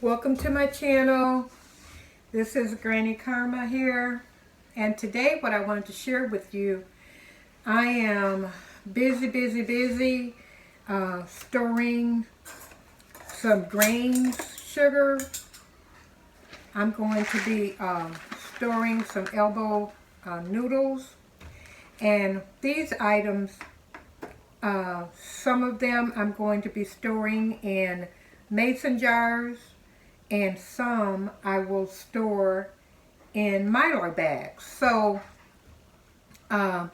Welcome to my channel. This is GrannyKarma here, and today what I wanted to share with you, I am busy storing some grains sugar. I'm going to be storing some elbow noodles, and these items, some of them I'm going to be storing in mason jars, and some I will store in Mylar bags. So I'm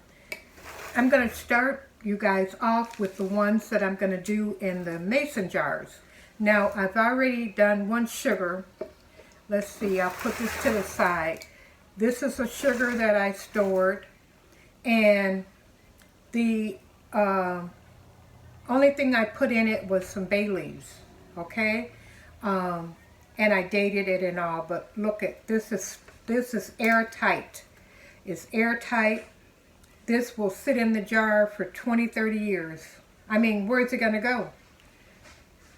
going to start you guys off with the ones that I'm going to do in the mason jars. Now I've already done one sugar. Let's see, I'll put this to the side. This is a sugar that I stored, and the only thing I put in it was some bay leaves, okay? And I dated it and all, but look at this is airtight. It's airtight. This will sit in the jar for 20-30 years. I mean, where's it gonna go?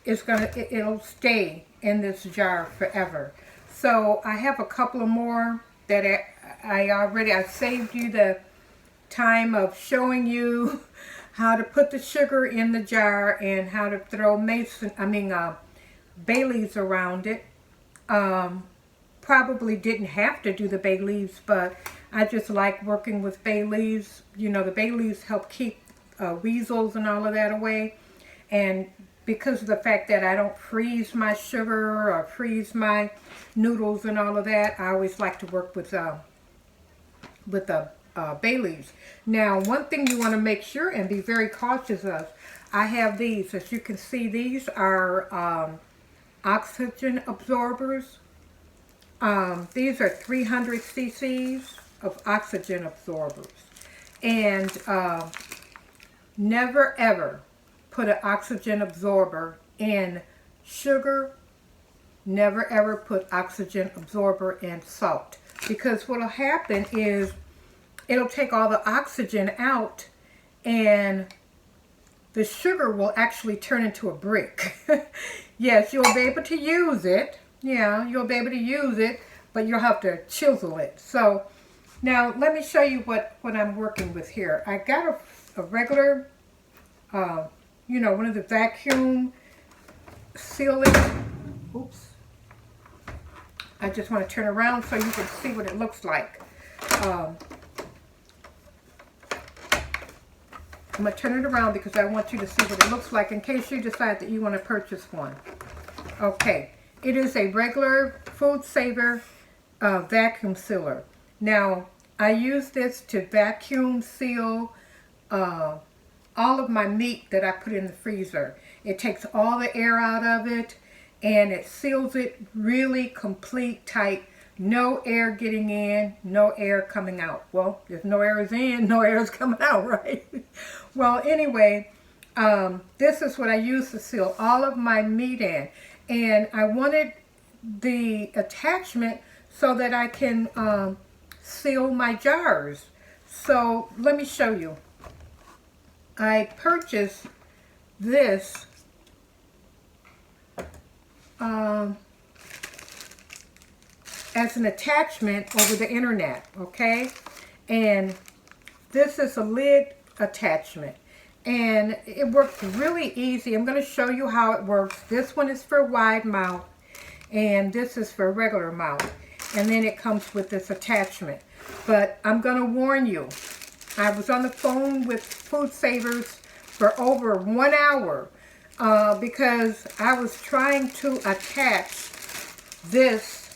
It'll stay in this jar forever. So I have a couple of more that I saved you the time of showing you how to put the sugar in the jar and how to throw bay leaves around it. Probably didn't have to do the bay leaves, but I just like working with bay leaves. You know, the bay leaves help keep weasels and all of that away. And because of the fact that I don't freeze my sugar or freeze my noodles and all of that, I always like to work with the bay leaves. Now, one thing you want to make sure and be very cautious of, I have these. As you can see, these are oxygen absorbers. These are 300 cc's of oxygen absorbers. And never ever put an oxygen absorber in sugar. Never ever put oxygen absorber in salt. Because what will happen is it'll take all the oxygen out, and the sugar will actually turn into a brick. Yes, you'll be able to use it. Yeah, you'll be able to use it, but you'll have to chisel it. So now let me show you what I'm working with here. I got a regular, you know, one of the vacuum sealing. Oops. I just want to turn around so you can see what it looks like. I'm going to turn it around because I want you to see what it looks like in case you decide that you want to purchase one. Okay, it is a regular foodsaver vacuum sealer. Now, I use this to vacuum seal all of my meat that I put in the freezer. It takes all the air out of it, and it seals it really complete tight. No air getting in, no air coming out. Well, if no air is in, no air is coming out, right? Well, anyway, this is what I use to seal all of my meat in. And I wanted the attachment so that I can seal my jars. So let me show you. I purchased this as an attachment over the internet, okay? And this is a lid attachment, and it works really easy. I'm going to show you how it works. This one is for wide mouth, and this is for regular mouth, and then it comes with this attachment. But I'm going to warn you, I was on the phone with Food Savers for over 1 hour because I was trying to attach this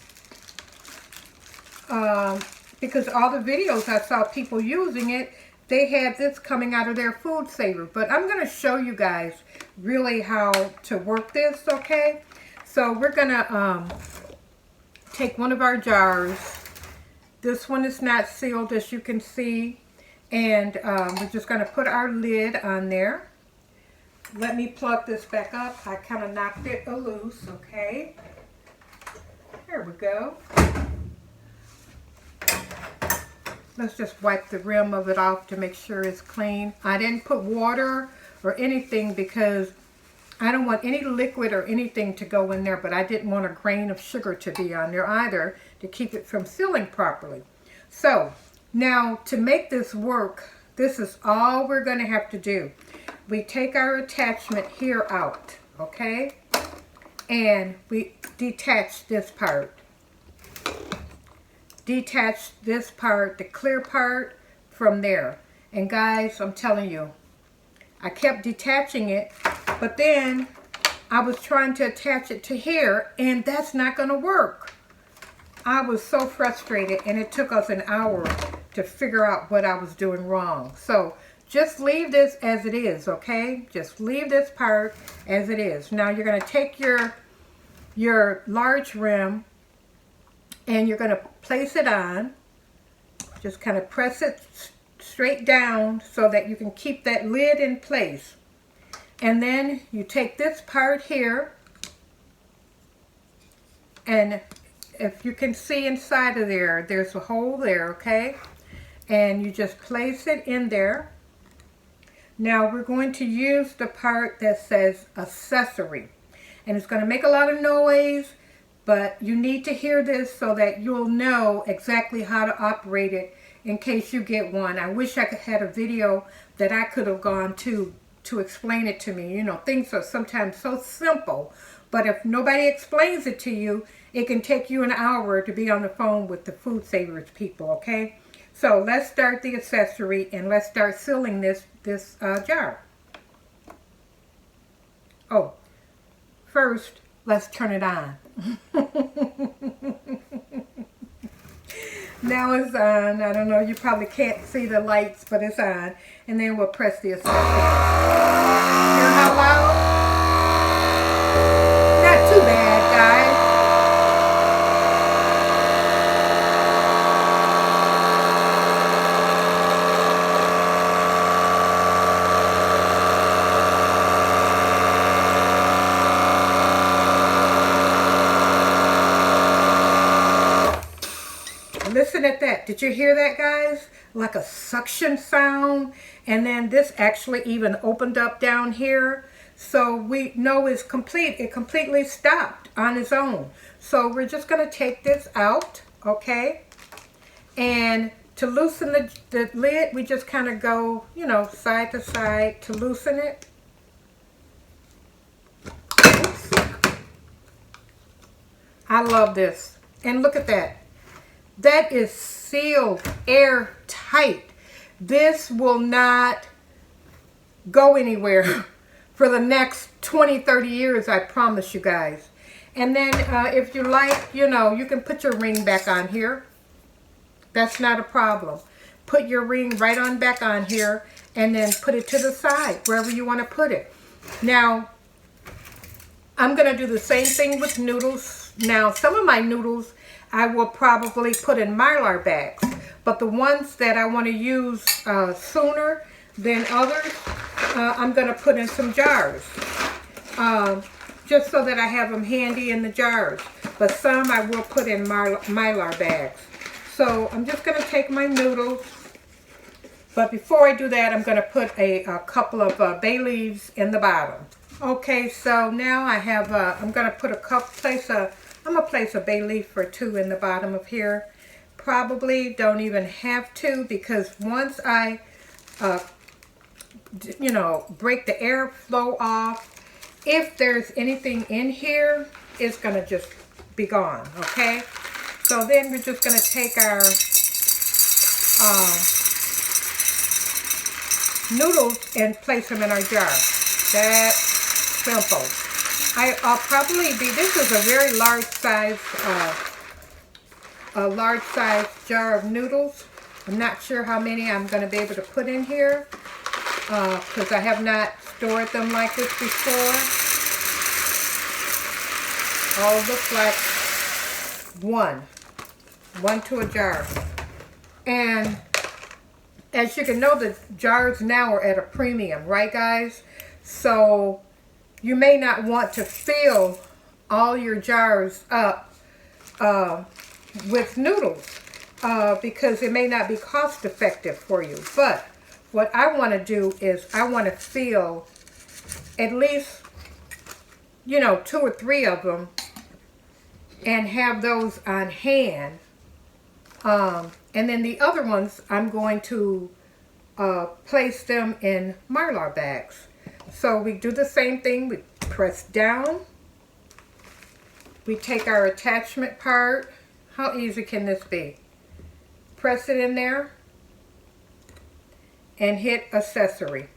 because all the videos I saw people using it, they had this coming out of their food saver. But I'm going to show you guys really how to work this, okay? So we're going to take one of our jars. This one is not sealed, as you can see. And we're just going to put our lid on there. Let me plug this back up. I kind of knocked it loose, okay? There we go. Let's just wipe the rim of it off to make sure it's clean. I didn't put water or anything because I don't want any liquid or anything to go in there, but I didn't want a grain of sugar to be on there either to keep it from sealing properly. So now to make this work, this is all we're going to have to do. We take our attachment here out, okay? And we detach this part. Detach this part, the clear part, from there. And guys, I'm telling you, I kept detaching it, but then I was trying to attach it to here, and that's not going to work. I was so frustrated, and it took us an hour to figure out what I was doing wrong. So just leave this as it is, okay? Just leave this part as it is. Now you're going to take your large rim, and you're going to place it on. Just kind of press it straight down so that you can keep that lid in place. And then you take this part here, and if you can see inside of there, there's a hole there, okay? And you just place it in there. Now we're going to use the part that says accessory, and it's going to make a lot of noise, but you need to hear this so that you'll know exactly how to operate it in case you get one. I wish I could have had a video that I could have gone to explain it to me. You know, things are sometimes so simple, but if nobody explains it to you, it can take you an hour to be on the phone with the food savers people, okay? So let's start the accessory, and let's start sealing this jar. Oh, first, let's turn it on. Now it's on. I don't know, you probably can't see the lights, but it's on. And then we'll press the accessory. Hear how loud? Not too bad, guys. Listen at that. Did you hear that, guys? Like a suction sound. And then this actually even opened up down here. So we know it's complete. It completely stopped on its own. So we're just going to take this out, okay? And to loosen the lid, we just kind of go, you know, side to side to loosen it. Oops. I love this. And look at that. That is sealed, airtight. This will not go anywhere for the next 20, 30 years, I promise you guys. And then if you like, you know, you can put your ring back on here. That's not a problem. Put your ring right on back on here, and then put it to the side, wherever you want to put it. Now, I'm going to do the same thing with noodles. Now, some of my noodles I will probably put in Mylar bags, but the ones that I want to use sooner than others, I'm going to put in some jars, just so that I have them handy in the jars. But some I will put in Mylar bags. So I'm just going to take my noodles, but before I do that, I'm going to put a couple of bay leaves in the bottom. Okay, so now I have, I'm going to put I'm going to place a bay leaf or two in the bottom of here. Probably don't even have to, because once I, you know, break the airflow off, if there's anything in here, it's going to just be gone, okay? So then we're just going to take our noodles and place them in our jar. That's simple. I'll probably be, this is a very large size jar of noodles. I'm not sure how many I'm going to be able to put in here, because I have not stored them like this before. Oh, looks like one to a jar. And as you can know, the jars now are at a premium, right guys? So you may not want to fill all your jars up with noodles because it may not be cost effective for you. But what I want to do is I want to fill at least you know, 2 or 3 of them and have those on hand. And then the other ones, I'm going to place them in Mylar bags. So we do the same thing. We press down. We take our attachment part. How easy can this be? Press it in there and hit accessory.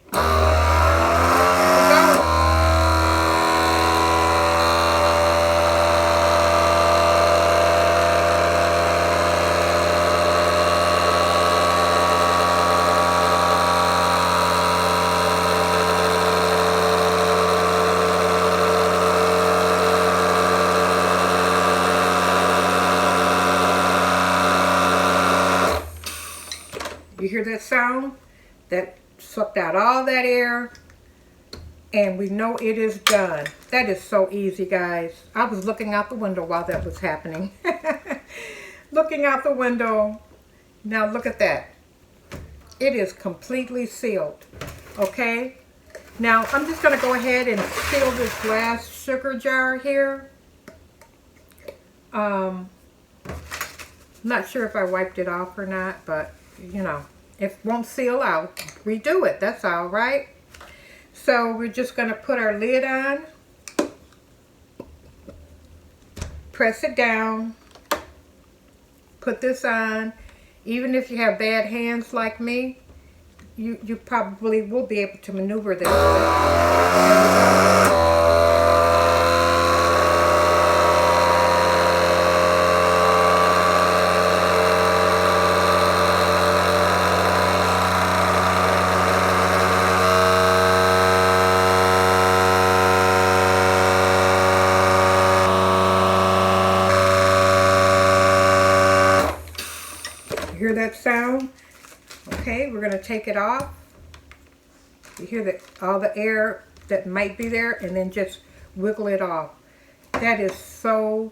You hear that sound? That sucked out all that air, and we know it is done. That is so easy, guys. I was looking out the window while that was happening. Looking out the window. Now look at that. It is completely sealed. Okay? Now I'm just going to go ahead and seal this last sugar jar here. Not sure if I wiped it off or not, but you know, if it won't seal out, redo it. That's all right. So we're just going to put our lid on, press it down, put this on. Even if you have bad hands like me, you probably will be able to maneuver this. Hear that sound? Okay, we're going to take it off. You hear all the air that might be there, and then just wiggle it off. That is so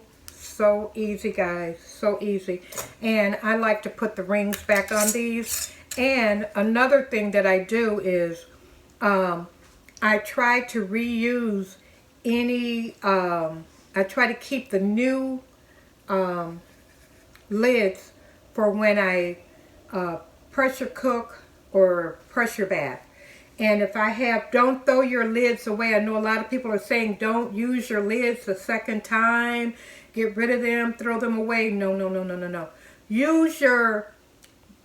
easy, guys. So easy. And I like to put the rings back on these. And another thing that I do is I try to reuse any, I try to keep the new lids for when I pressure cook or pressure bath. And if I have, don't throw your lids away. I know a lot of people are saying don't use your lids a second time. Get rid of them, throw them away. No, no, no, no, no, no. Use your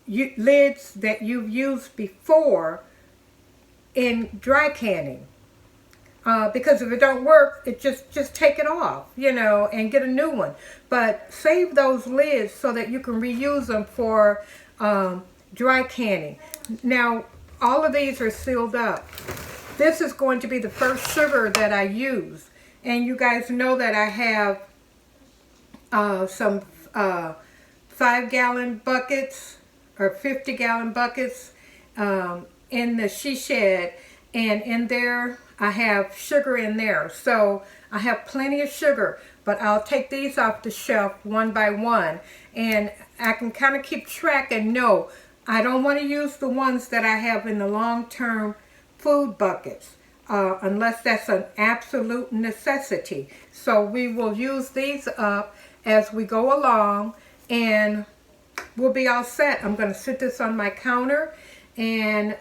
lids that you've used before in dry canning. Because if it don't work, it just take it off, you know, and get a new one. But save those lids so that you can reuse them for dry canning. Now, all of these are sealed up. This is going to be the first sugar that I use. And you guys know that I have some 5-gallon buckets or 50-gallon buckets in the she shed. And in there, I have sugar in there. So I have plenty of sugar, but I'll take these off the shelf one by one. And I can kind of keep track and know I don't want to use the ones that I have in the long-term food buckets unless that's an absolute necessity. So we will use these up as we go along and we'll be all set. I'm going to sit this on my counter and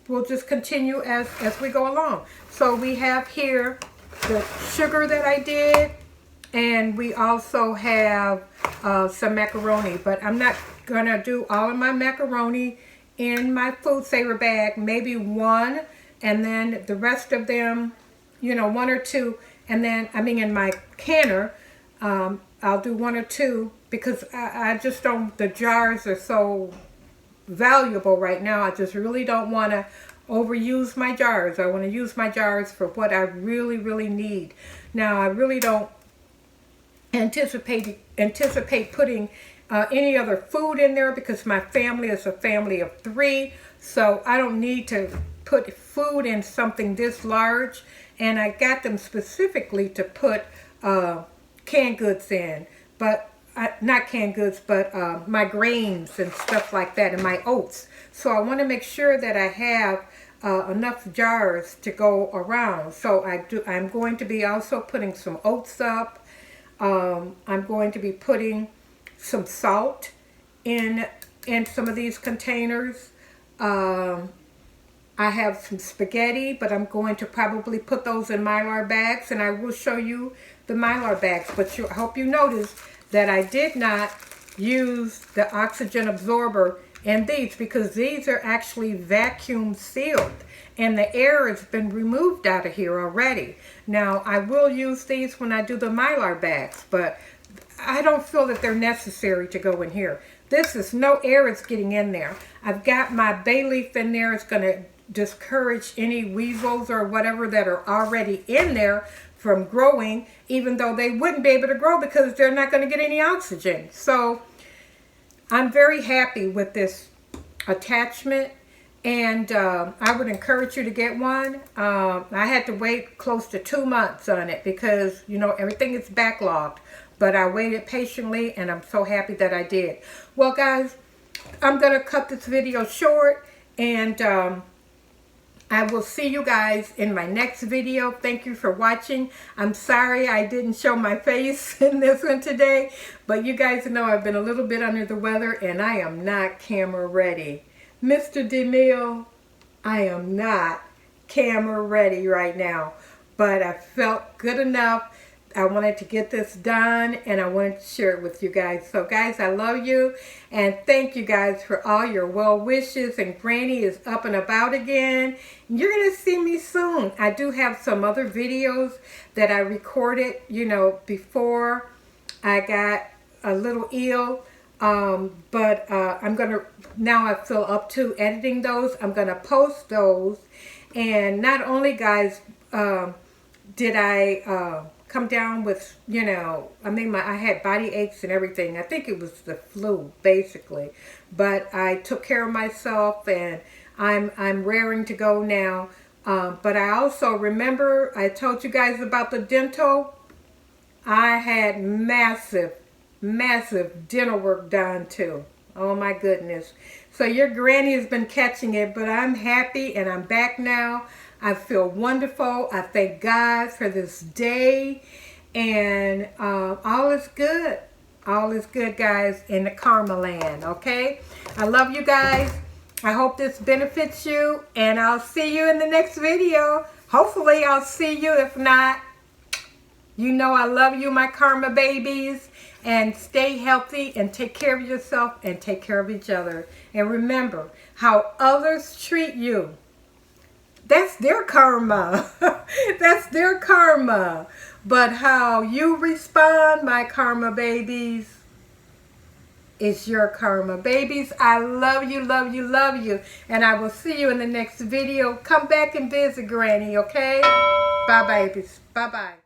we'll just continue as we go along. So we have here the sugar that I did, and we also have some macaroni, but I'm not gonna do all of my macaroni in my food saver bag, maybe one, and then the rest of them, you know, 1 or 2, and then, I mean in my canner, I'll do 1 or 2 because I just don't, the jars are so valuable right now. I just really don't want to overuse my jars. I want to use my jars for what I really need. Now I really don't anticipate putting any other food in there because my family is a family of 3, so I don't need to put food in something this large. And I got them specifically to put canned goods in, but not canned goods, but my grains and stuff like that, and my oats. So I want to make sure that I have enough jars to go around. So I'm going to be also putting some oats up. I'm going to be putting some salt in some of these containers. I have some spaghetti, but I'm going to probably put those in Mylar bags, and I will show you the Mylar bags. But I hope you notice that I did not use the oxygen absorber in these, because these are actually vacuum sealed and the air has been removed out of here already. Now, I will use these when I do the Mylar bags, but I don't feel that they're necessary to go in here. This is no air is getting in there. I've got my bay leaf in there. It's going to discourage any weasels or whatever that are already in there from growing, even though they wouldn't be able to grow because they're not going to get any oxygen. So I'm very happy with this attachment, and I would encourage you to get one. I had to wait close to 2 months on it because, you know, everything is backlogged, but I waited patiently and I'm so happy that I did. Well, guys, I'm going to cut this video short, and I will see you guys in my next video. Thank you for watching. I'm sorry I didn't show my face in this one today, but you guys know I've been a little bit under the weather and I am not camera ready. Mr. DeMille, I am not camera ready right now, but I felt good enough. I wanted to get this done and I wanted to share it with you guys. So guys, I love you and thank you guys for all your well wishes, and Granny is up and about again. You're going to see me soon. I do have some other videos that I recorded, you know, before I got a little ill. But I'm going to, now I feel up to editing those. I'm going to post those. And not only, guys, did I come down with, you know, I had body aches and everything. I think it was the flu, basically. But I took care of myself, and I'm raring to go now. But I also remember I told you guys about the dental. I had massive dental work done too. Oh my goodness. So your granny has been catching it, but I'm happy and I'm back now. I feel wonderful. I thank God for this day, and all is good. All is good, guys, in the Karma land, okay? I love you guys. I hope this benefits you, and I'll see you in the next video. Hopefully I'll see you. If not, you know I love you, my Karma babies. And stay healthy and take care of yourself and take care of each other. And remember, how others treat you, that's their karma. That's their karma. But how you respond, my Karma babies, is your karma. Babies, I love you, love you, love you. And I will see you in the next video. Come back and visit Granny, okay? Bye, babies. Bye-bye.